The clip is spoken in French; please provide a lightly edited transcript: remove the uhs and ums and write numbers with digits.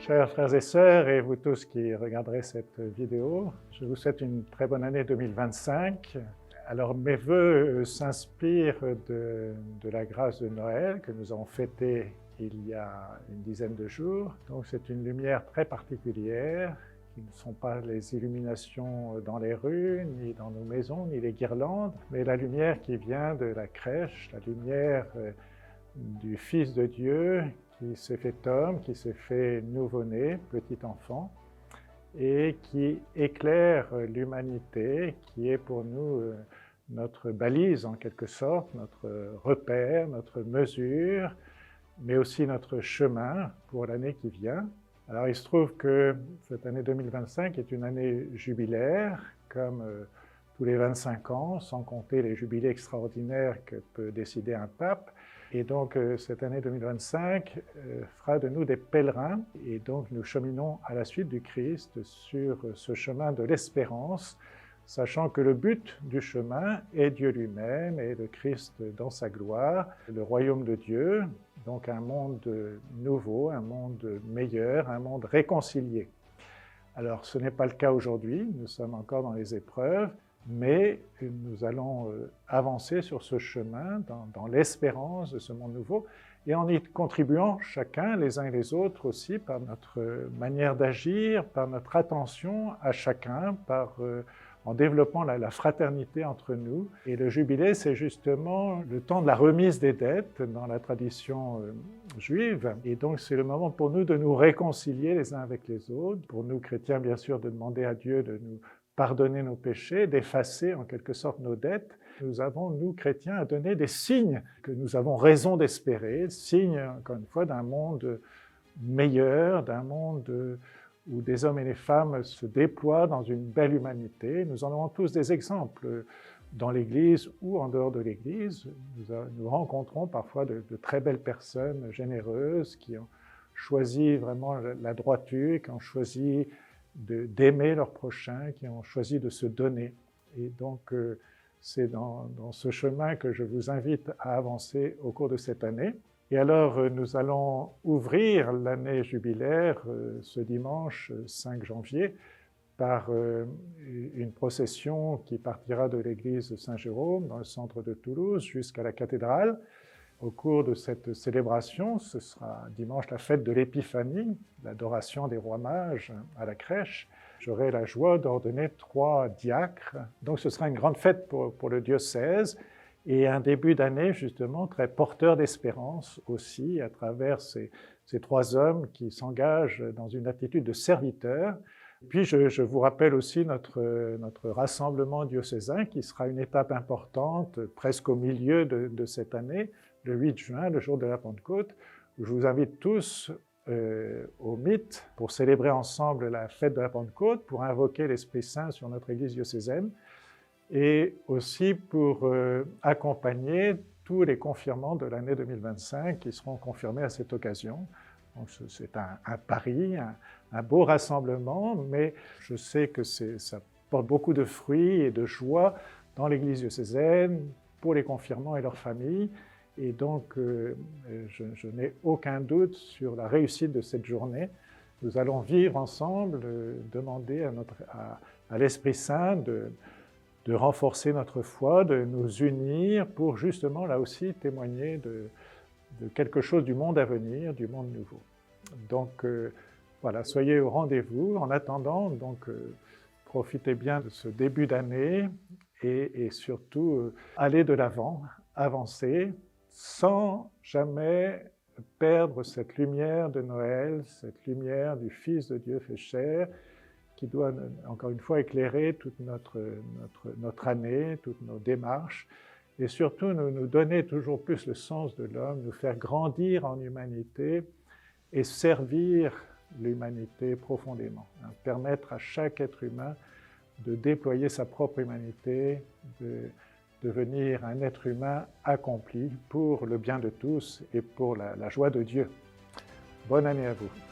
Chers frères et sœurs, et vous tous qui regarderez cette vidéo, je vous souhaite une très bonne année 2025. Alors mes vœux s'inspirent de la grâce de Noël que nous avons fêtée il y a une dizaine de jours. Donc c'est une lumière très particulière, qui ne sont pas les illuminations dans les rues, ni dans nos maisons, ni les guirlandes, mais la lumière qui vient de la crèche, la lumière du Fils de Dieu qui s'est fait homme, qui s'est fait nouveau-né, petit enfant, et qui éclaire l'humanité, qui est pour nous notre balise en quelque sorte, notre repère, notre mesure, mais aussi notre chemin pour l'année qui vient. Alors il se trouve que cette année 2025 est une année jubilaire, comme tous les 25 ans, sans compter les jubilés extraordinaires que peut décider un pape. Et donc cette année 2025 fera de nous des pèlerins, et donc nous cheminons à la suite du Christ sur ce chemin de l'espérance, sachant que le but du chemin est Dieu lui-même et le Christ dans sa gloire, le royaume de Dieu, donc un monde nouveau, un monde meilleur, un monde réconcilié. Alors ce n'est pas le cas aujourd'hui, nous sommes encore dans les épreuves, mais nous allons avancer sur ce chemin dans l'espérance de ce monde nouveau et en y contribuant chacun, les uns et les autres aussi, par notre manière d'agir, par notre attention à chacun, en développant la fraternité entre nous. Et le jubilé, c'est justement le temps de la remise des dettes dans la tradition juive. Et donc c'est le moment pour nous de nous réconcilier les uns avec les autres, pour nous chrétiens bien sûr de demander à Dieu de nous pardonner nos péchés, d'effacer en quelque sorte nos dettes. Nous avons, nous chrétiens, à donner des signes que nous avons raison d'espérer, signes, encore une fois, d'un monde meilleur, d'un monde où des hommes et des femmes se déploient dans une belle humanité. Nous en avons tous des exemples dans l'Église ou en dehors de l'Église. Nous rencontrons parfois de très belles personnes généreuses qui ont choisi vraiment la droiture, qui ont choisi d'aimer leurs prochains, qui ont choisi de se donner. Et donc, c'est dans ce chemin que je vous invite à avancer au cours de cette année. Et alors, nous allons ouvrir l'année jubilaire ce dimanche 5 janvier par une procession qui partira de l'église Saint-Jérôme, dans le centre de Toulouse, jusqu'à la cathédrale. Au cours de cette célébration, ce sera dimanche la fête de l'Épiphanie, l'adoration des rois mages à la crèche. J'aurai la joie d'ordonner 3 diacres. Donc ce sera une grande fête pour le diocèse et un début d'année justement très porteur d'espérance aussi à travers ces 3 hommes qui s'engagent dans une attitude de serviteur. Puis je vous rappelle aussi notre rassemblement diocésain qui sera une étape importante presque au milieu de cette année, le 8 juin, le jour de la Pentecôte, où je vous invite tous au mythe pour célébrer ensemble la fête de la Pentecôte, pour invoquer l'Esprit Saint sur notre Église diocésaine et aussi pour accompagner tous les confirmants de l'année 2025 qui seront confirmés à cette occasion. C'est un pari, un beau rassemblement, mais je sais que ça porte beaucoup de fruits et de joie dans l'Église diocésaine, pour les confirmants et leurs familles. Et donc, je n'ai aucun doute sur la réussite de cette journée. Nous allons vivre ensemble, demander à l'Esprit Saint de renforcer notre foi, de nous unir pour justement, là aussi, témoigner de quelque chose du monde à venir, du monde nouveau. Donc, voilà, soyez au rendez-vous. En attendant, donc, profitez bien de ce début d'année et surtout, allez de l'avant, avancez, sans jamais perdre cette lumière de Noël, cette lumière du Fils de Dieu fait chair, qui doit, encore une fois, éclairer toute notre année, toutes nos démarches, et surtout nous donner toujours plus le sens de l'homme, nous faire grandir en humanité et servir l'humanité profondément, hein, permettre à chaque être humain de déployer sa propre humanité, de devenir un être humain accompli pour le bien de tous et pour la joie de Dieu. Bonne année à vous.